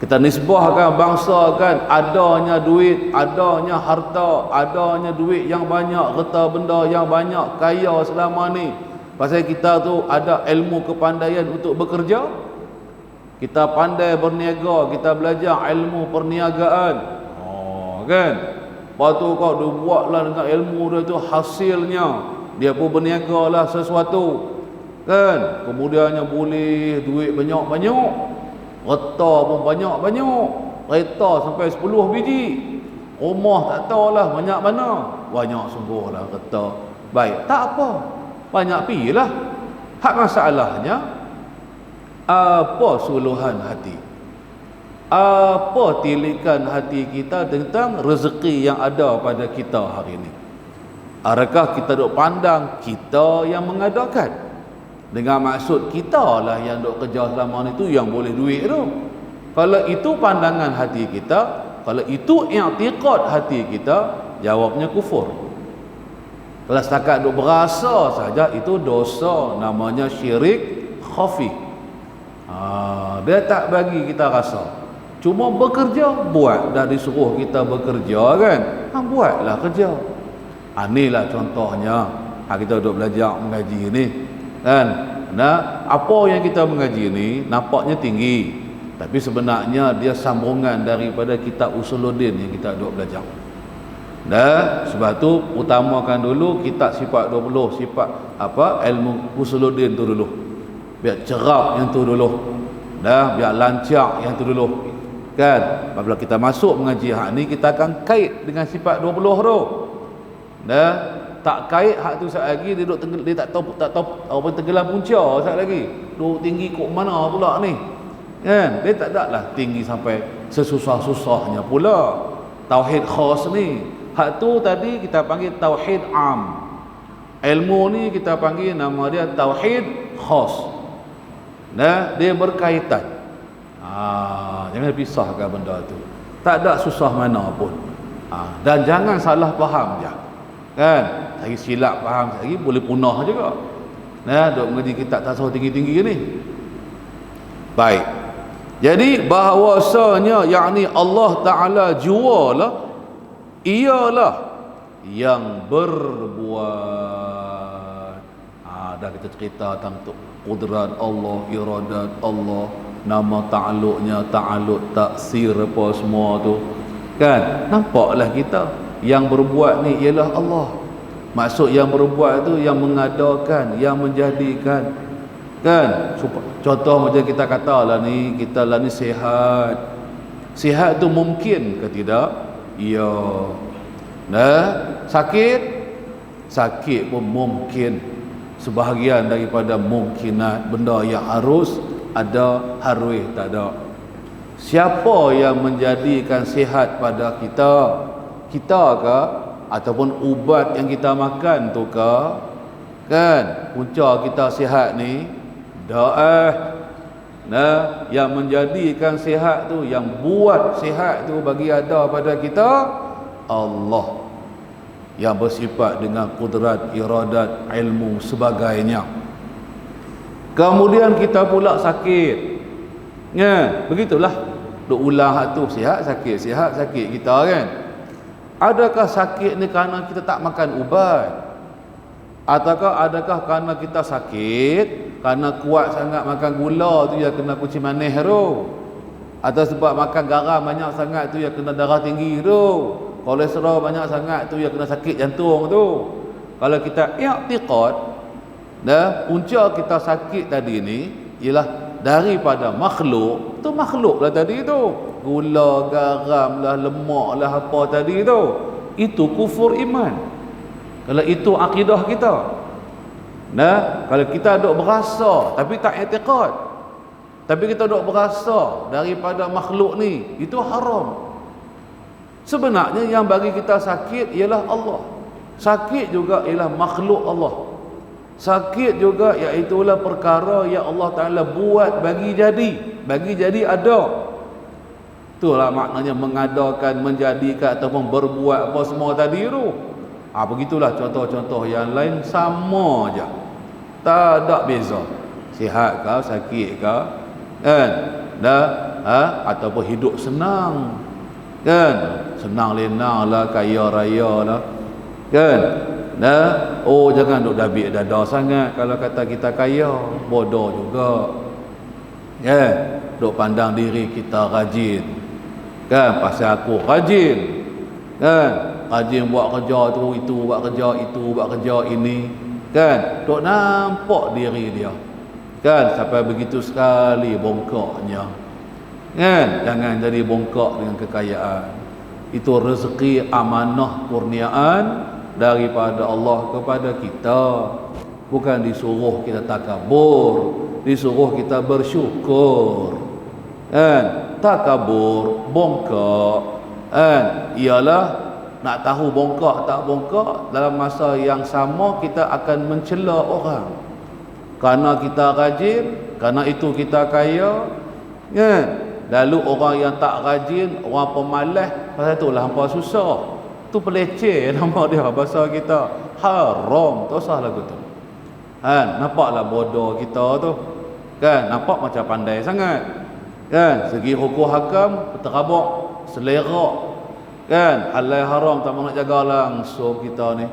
Kita nisbahkan bangsa kan adanya duit, adanya harta, adanya duit yang banyak, harta benda yang banyak, kaya selama ni. Pasal kita tu ada ilmu kepandaian untuk bekerja. Kita pandai berniaga, kita belajar ilmu perniagaan. Kan? Lepas tu kau buatlah dengan ilmu dia tu, hasilnya dia pun berniagalah sesuatu. Kan? Kemudiannya boleh duit banyak-banyak. Harta pun banyak-banyak. Kereta sampai 10 biji. Rumah tak tahulah banyak mana. Banyak sungguhlah kereta. Baik, tak apa. Banyak pilah. Hak masalahnya, apa suluhan hati? Apa tilikan hati kita tentang rezeki yang ada pada kita hari ini? Adakah kita duk pandang kita yang mengadakan? Dengan maksud kita lah yang duk kerja selama ni tu yang boleh duit tu. Kalau itu pandangan hati kita, kalau itu i'tiqad hati kita, jawabnya kufur. Kalau setakat duk berasa saja, itu dosa, namanya syirik khafi. Dia tak bagi kita rasa. Cuma bekerja, buat. Dah disuruh kita bekerja kan, buatlah kerja. Inilah contohnya kita duk belajar mengaji ni kan. Apa yang kita mengaji ni nampaknya tinggi, tapi sebenarnya dia sambungan daripada kitab Usuluddin yang kita duk belajar. Sebab tu utamakan dulu kitab sifat 20, sifat ilmu Usuluddin tu dulu. Biar cerap yang tu dulu. Biar lancar yang tu dulu. Kan? Apabila kita masuk mengaji hak ni, kita akan kait dengan sifat 20 tu. Tak kait hak tu sat lagi dia tak tahu apa tenggelam punca sat lagi. Duk tinggi kok mana pula ni. Kan? Dia tak adalah tinggi sampai sesusah-susahnya pula. Tauhid khas ni. Hak tu tadi kita panggil tauhid am. Ilmu ni kita panggil nama dia tauhid khas. Dia berkaitan. Jangan pisahkan benda tu. Tak ada susah mana pun. Dan jangan salah faham je. Kan? Hari silap faham lagi boleh punah juga. Duk mengaji kitab tasawuf tinggi-tinggi ni. Baik. Jadi bahawasanya yakni Allah Taala jualah ialah yang berbuat. Dah kita cerita tentang kudrat Allah, iradat Allah, nama ta'alluqnya, ta'alluq taksir apa semua tu. Kan? Nampaklah kita yang berbuat ni ialah Allah. Maksud yang berbuat tu yang mengadakan, yang menjadikan. Kan? Contoh macam kita kata lah ni, kita lah ni sihat. Sihat tu mungkin ke tidak? Ya. Sakit? Sakit pun mungkin. Sebahagian daripada mungkinat benda yang harus ada, harus tak ada. Siapa yang menjadikan sihat pada kita? Kita ke? Ataupun ubat yang kita makan tu ke? Kan? Punca kita sihat ni yang menjadikan sihat tu, yang buat sihat tu bagi ada pada kita, Allah. yang bersifat dengan kudrat, iradat, ilmu sebagainya. Kemudian kita pula sakit. Ya, begitulah. Duk ulang hak tu, sihat sakit kita kan. Adakah sakit ni kerana kita tak makan ubat? Adakah kerana kita sakit kerana kuat sangat makan gula tu yang kena kucing manis tu? Atau sebab makan garam banyak sangat tu yang kena darah tinggi tu? Kolesterol banyak sangat tu yang kena sakit jantung tu? Kalau kita i'tiqad dah punca kita sakit tadi ni ialah daripada makhluk, tu makhluk lah tadi tu, gula, garam lah, lemak lah, apa tadi tu, itu kufur iman. Kalau itu akidah kita. Nah, kalau kita duk berasa tapi tak i'tiqad, tapi kita duk berasa daripada makhluk ni, itu haram. Sebenarnya yang bagi kita sakit ialah Allah. Sakit juga ialah makhluk Allah. Sakit juga iaitulah perkara yang Allah Ta'ala buat bagi jadi ada. Itulah maknanya mengadakan, menjadikan ataupun berbuat apa semua tadi tu. Begitulah contoh-contoh yang lain sama aja. Tak ada beza. Sihat ke, sakit ke, kan? Ataupun hidup senang. Kan? Senang lenang lah, kaya raya lah. Kan? Jangan duk dabik dada sangat kalau kata kita kaya, bodoh juga. Duk pandang diri kita rajin. Kan, pasal aku rajin. Kan? Rajin buat kerja tu, itu buat kerja itu, buat kerja ini. Kan? Duk nampak diri dia. Kan? Sampai begitu sekali bongkaknya. Kan? Jangan jadi bongkak dengan kekayaan. Itu rezeki amanah kurniaan daripada Allah kepada kita. Bukan disuruh kita takabur, disuruh kita bersyukur. Kan? Takabur, bongkak, kan? Ialah nak tahu bongkak tak bongkak, dalam masa yang sama kita akan mencela orang. Kerana kita rajin, kerana itu kita kaya. Kan? Lalu orang yang tak rajin, orang pemalas, pasal itulah hampa susah. Tu peleceh nama dia bahasa kita. Haram, tak usah lagu tu. Kan, nampaklah bodoh kita tu. Kan, nampak macam pandai sangat. Kan, segi hukum hakam terabak, selera. Kan, halal haram tak mau nak jaga langsung kita ni.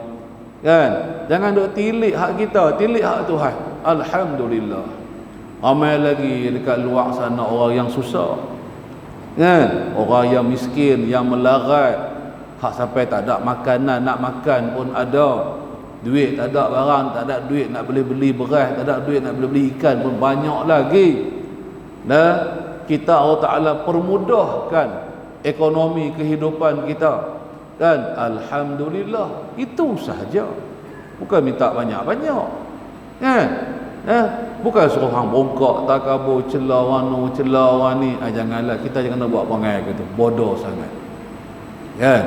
Kan, jangan duk tilik hak kita, tilik hak Tuhan. Alhamdulillah. Ramai lagi dekat luar sana orang yang susah. Kan, orang yang miskin, yang melarat. Hak sampai tak ada makanan, nak makan pun ada. Duit tak ada, barang tak ada, duit nak beli beras, tak ada duit nak beli ikan pun banyak lagi. Dan kita Allah Ta'ala permudahkan ekonomi kehidupan kita. Kan? Alhamdulillah. Itu sahaja. Bukan minta banyak-banyak. Kan? Bukan suruh hang bongkak, takabur, celah wanu, celah wani. Janganlah, kita jangan nak buat perangai gitu. Bodoh sangat. Kan?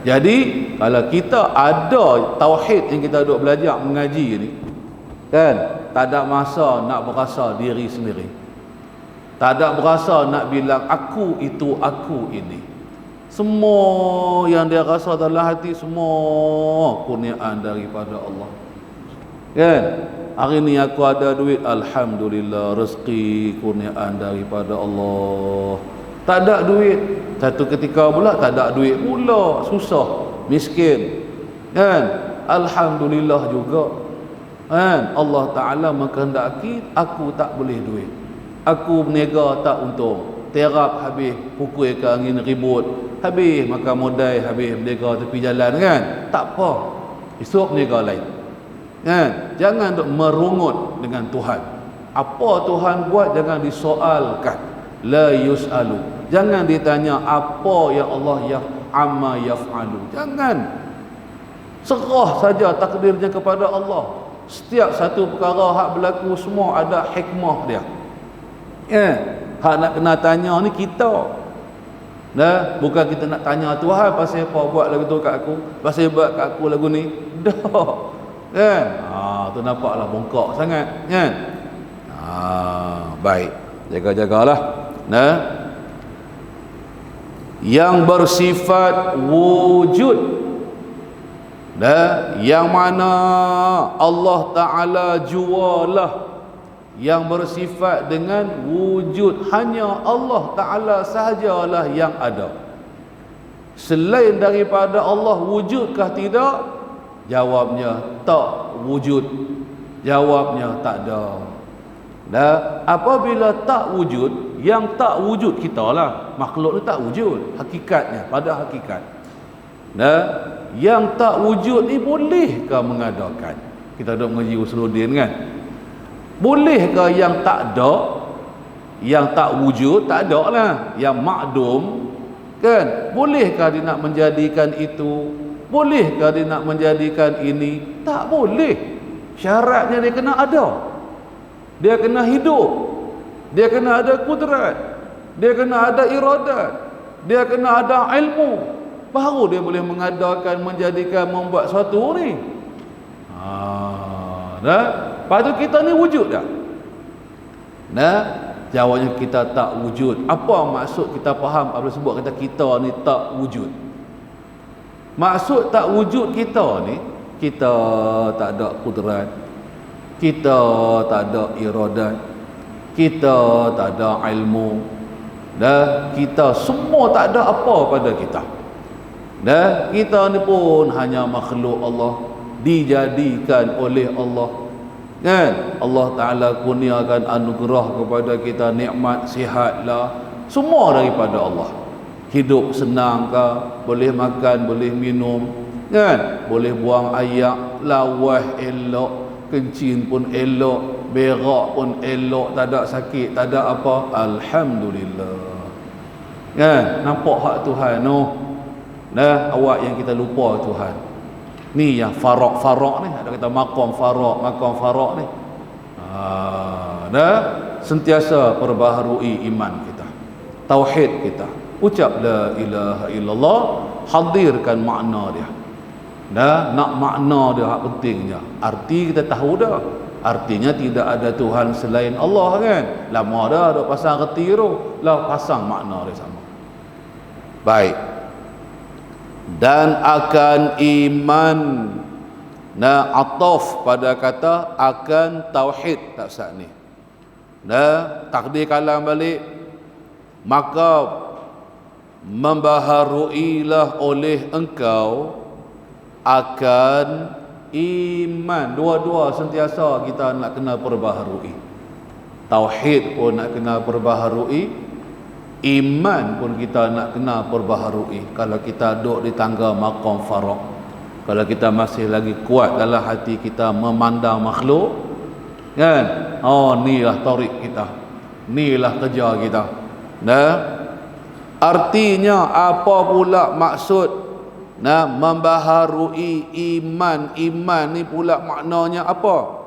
Jadi kalau kita ada tauhid yang kita duk belajar mengaji ni, kan, tak ada masa nak berasa diri sendiri. Tak ada berasa nak bilang aku itu, aku ini. Semua yang dia rasa dalam hati semua kurniaan daripada Allah. Kan? Hari ni aku ada duit, alhamdulillah, rezeki kurniaan daripada Allah. Tak ada duit, satu ketika pula tak ada duit pula, susah, miskin. Kan? Alhamdulillah juga. Kan? Allah Ta'ala mengkehendaki aku tak boleh duit. Aku berniaga tak untung. Terap habis, pukul ke angin ribut. Habis makan modal, habis berniaga tepi jalan kan? Tak apa. Esok berniaga lain. Kan? Jangan duk merungut dengan Tuhan. Apa Tuhan buat jangan disoalkan. La yus'alu. Jangan ditanya apa yang Allah amma yaf'alu. Jangan. Serah saja takdirnya kepada Allah. Setiap satu perkara hak berlaku semua ada hikmah dia. Hak nak kena tanya ni kita. Bukan kita nak tanya Tuhan pasal apa buat lagu tu kat aku, pasal buat kat aku lagu ni. Dah. Kan? Tu nampaklah bongkak sangat, kan? Baik. Jaga-jagalah. Yang bersifat wujud, yang mana Allah Ta'ala jualah yang bersifat dengan wujud, hanya Allah Ta'ala sahajalah yang ada. Selain daripada Allah wujudkah tidak? Jawabnya tak wujud. Jawabnya tak ada. Apabila tak wujud, yang tak wujud kita lah, makhluk ni tak wujud hakikatnya, pada hakikat. Yang tak wujud ni bolehkah mengadakan? Kita duk mengaji Usuluddin kan? Bolehkah yang tak ada, yang tak wujud, tak ada lah, yang makdum kan? Bolehkah dia nak menjadikan itu? Bolehkah dia nak menjadikan ini? Tak boleh. Syaratnya dia kena ada, dia kena hidup, dia kena ada kudrat, dia kena ada iradat, dia kena ada ilmu, baru dia boleh mengadakan, menjadikan, membuat suatu ni. Lepas tu kita ni wujud tak? Jawabnya kita tak wujud. Apa maksud kita faham apabila sebut kata kita ni tak wujud? Maksud tak wujud kita ni, kita tak ada kudrat, kita tak ada iradat, kita tak ada ilmu, kita semua tak ada apa pada kita. Kita ni pun hanya makhluk Allah, dijadikan oleh Allah kan? Allah Ta'ala kurniakan anugerah kepada kita, nikmat sihat lah, semua daripada Allah. Hidup senang ke, boleh makan, boleh minum kan? Boleh buang air, lawas elok, kencing pun elok, berak pun elok, tak ada sakit, tak ada apa. Alhamdulillah kan? Nampak hak Tuhan no? Awak yang kita lupa Tuhan ni, yang farak ni, ada kata maqam farak ni. Sentiasa perbaharui iman kita, tauhid kita, ucap la ilaha illallah, hadirkan makna dia. Nak makna dia hak pentingnya. Arti kita tahu dah, artinya tidak ada Tuhan selain Allah kan? Lama dah duk pasang reti tu, lah pasang makna dia sama. Baik. Dan akan iman, ataf pada kata akan tauhid, tak sah ni. Takdir kalam balik, maka membaharuilah oleh engkau akan iman. Dua-dua sentiasa kita nak kena perbaharui. Tauhid pun nak kena perbaharui, iman pun kita nak kena perbaharui. Kalau kita duduk di tangga maqam farak, kalau kita masih lagi kuat dalam hati kita memandang makhluk kan, inilah tarik kita, inilah kerja kita. Artinya apa pula maksud membaharui iman? Iman ni pula maknanya apa?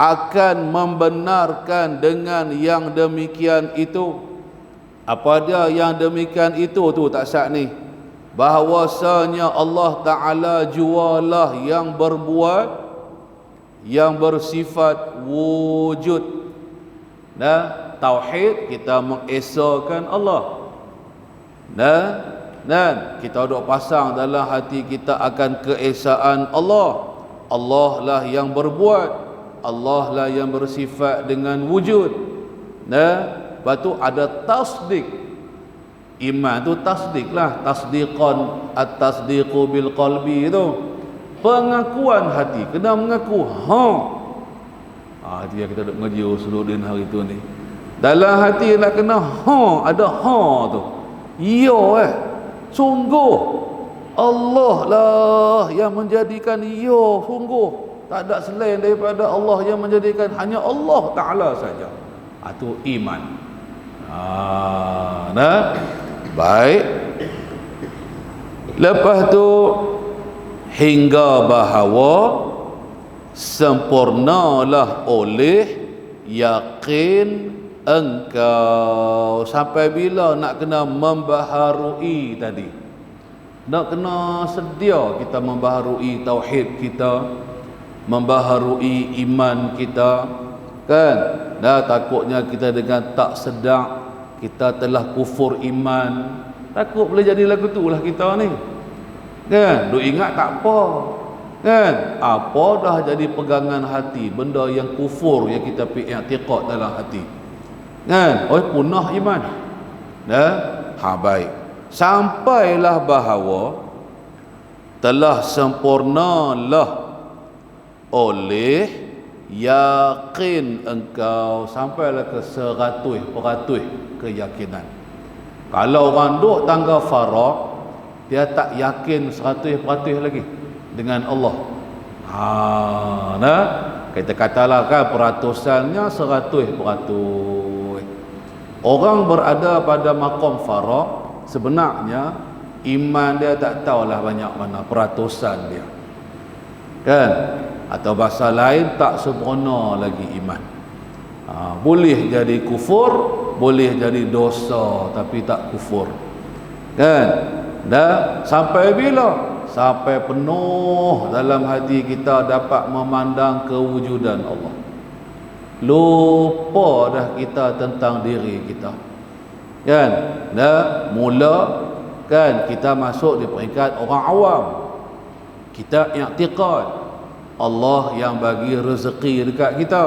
Akan membenarkan dengan yang demikian itu. Apa dia yang demikian itu tu tak syak ni? Bahawasanya Allah Ta'ala jualah yang berbuat, yang bersifat wujud. Tauhid kita mengesahkan Allah. Dan kita duk pasang dalam hati kita akan keesaan Allah. Allah lah yang berbuat, Allah lah yang bersifat dengan wujud. Lepas tu ada tasdik. Iman tu tasdik lah, tasdiqan, at-tasdiqu bil qalbi tu, pengakuan hati, kena mengaku. Dia kita duk mengaji Usuluddin hari tu ni, dalam hati nak kena ada tu. Sungguh Allah lah yang menjadikan, sungguh tak ada selain daripada Allah yang menjadikan, hanya Allah Ta'ala saja. Itu iman. Baik. Lepas tu hingga bahawa sempurnalah oleh yakin engkau. Sampai bila nak kena membaharui tadi? Nak kena sedia kita membaharui tauhid kita, membaharui iman kita kan? Takutnya kita dengan tak sedar kita telah kufur iman, takut boleh jadi lagu tu lah kita ni. Kan? Duk ingat tak apa. Kan? Apa dah jadi pegangan hati, benda yang kufur yang kita pi i'tiqad dalam hati. Kan? Oh, punah iman. Dah? Baik. Sampailah bahawa telah sempurnalah oleh yakin engkau, sampailah ke 100% keyakinan. Kalau orang duk tangga faraq, dia tak yakin 100% lagi dengan Allah. Nah, kita katalah kan peratusannya 100%. Orang berada pada maqam faraq, sebenarnya iman dia tak tahulah banyak mana peratusan dia. Kan? Atau bahasa lain, tak sempurna lagi iman. Boleh jadi kufur, boleh jadi dosa, tapi tak kufur. Kan? Dan sampai bila? Sampai penuh dalam hati kita dapat memandang kewujudan Allah. Lupa dah kita tentang diri kita. Kan? Dan mula kan kita masuk di peringkat orang awam. Kita i'tiqad Allah yang bagi rezeki dekat kita.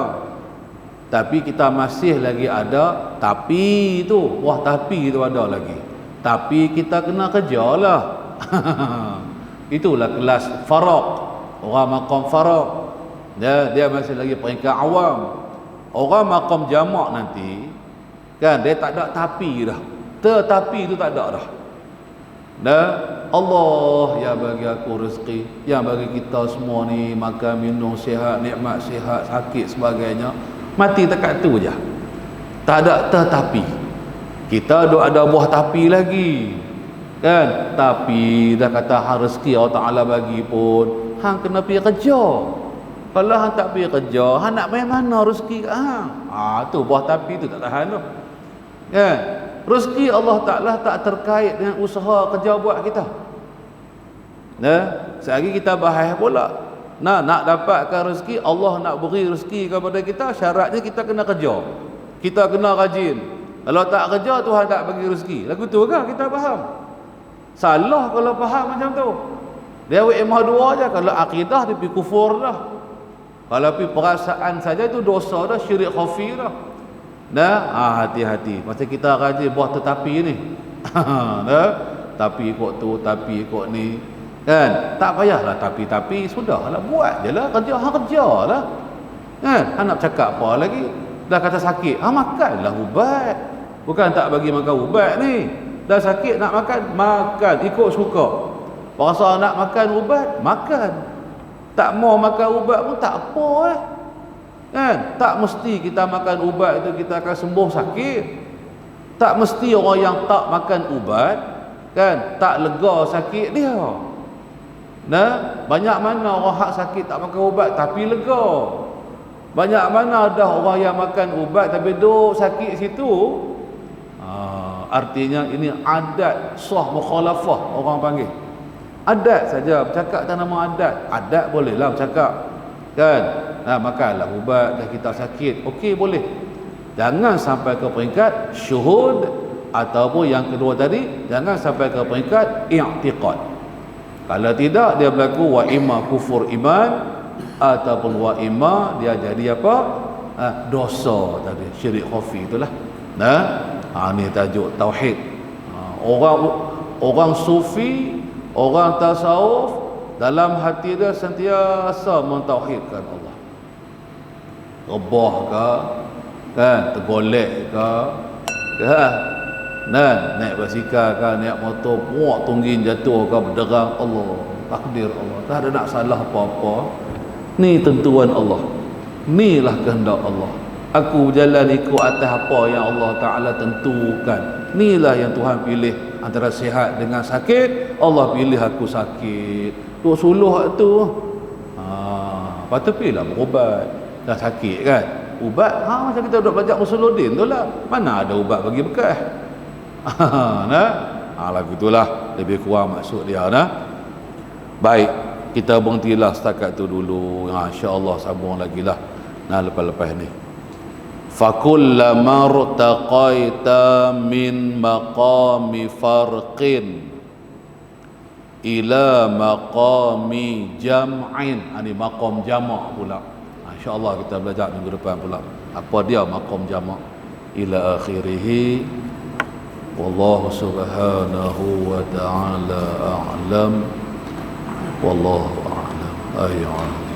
Tapi kita masih lagi ada tapi tu. Wah, tapi tu ada lagi. Tapi kita kena kerjalah. Itulah kelas faraq. Orang maqam faraq. Dia masih lagi peringkat awam. Orang maqam jamak nanti kan dia tak ada tapi dah. Tetapi itu tak ada dah. Dan Allah yang bagi aku rezeki, yang bagi kita semua ni makan, minum, sihat, nikmat sihat, sakit sebagainya. Mati dekat tu je. Tak ada tetapi. Kita ada buah tapi lagi. Kan? Tapi dah kata rezeki Allah Taala bagi pun, hang kena pergi kerja. Kalau hang tak pergi kerja, hang nak main mana rezeki hang? Tu buah tapi tu tak tahan tu. Kan? Rezeki Allah Ta'ala tak terkait dengan usaha kerja buat kita. Sehari kita bahas pula. Nak dapatkan rezeki, Allah nak beri rezeki kepada kita, syaratnya kita kena kerja. Kita kena rajin. Kalau tak kerja, Tuhan tak bagi rezeki. Lagu tu kan kita faham. Salah kalau faham macam tu. Dia imah dua je. Kalau akidah dia pergi kufur dah. Kalau pergi perasaan saja itu dosa dah, syirik khafi dah. Hati-hati. Masa kita rajin buah tetapi ni. Tapi ikut tu, tapi ikut ni. Kan? Tak payahlah tapi sudahlah, buat je lah, kerja lah. Kan? Nak cakap apa lagi? Dah kata sakit, makanlah ubat. Bukan tak bagi makan ubat ni. Dah sakit nak makan ikut suka. Rasa nak makan ubat, makan. Tak mau makan ubat pun tak apa Kan? Tak mesti kita makan ubat itu kita akan sembuh sakit. Tak mesti orang yang tak makan ubat kan tak lega sakit dia. Banyak mana orang hak sakit tak makan ubat tapi lega. Banyak mana dah orang yang makan ubat tapi duk sakit situ. Artinya ini adat sah mukhalafah orang panggil. Adat saja, bercakap tak nama adat. Adat bolehlah bercakap. Kan? Makanlah ubat dah kita sakit. Okey, boleh. Jangan sampai ke peringkat syuhud ataupun yang kedua tadi, jangan sampai ke peringkat i'tiqad. Kalau tidak dia berlaku wa imma kufur iman ataupun wa imma dia jadi apa? Dosa tadi, syirik khafi itulah. Ni tajuk tauhid. Orang sufi, orang tasawuf dalam hati dia sentiasa mentauhidkan Allah. Rebah ke, kan, tergolek ke, naik basikal ke, naik motor, puak tunggin jatuh ke, berderang, Allah, takdir Allah, tak ada nak salah apa-apa. Ni tentuan Allah, ni lah kehendak Allah. Aku berjalan ikut atas apa yang Allah Ta'ala tentukan. Inilah yang Tuhan pilih antara sihat dengan sakit. Allah pilih aku sakit. Tu suluh tu. Patut pilihlah berubat. Dah sakit kan. Ubat, macam kita duduk belajar Usuluddin tu lah. Mana ada ubat bagi bekas. Lagu itulah lebih kurang maksud dia. Baik, kita berhentilah setakat tu dulu. InsyaAllah sambung lagi lah. Lepas-lepas ni. Fakullama rtaqaita min maqami farqin ila maqami jam'in. Ini maqam jamak pula. InsyaAllah kita belajar minggu depan pula. Apa dia maqam jamak? Ila akhirih. Wallahu subhanahu wa ta'ala a'lam. Wallahu a'lam. Ayyuhal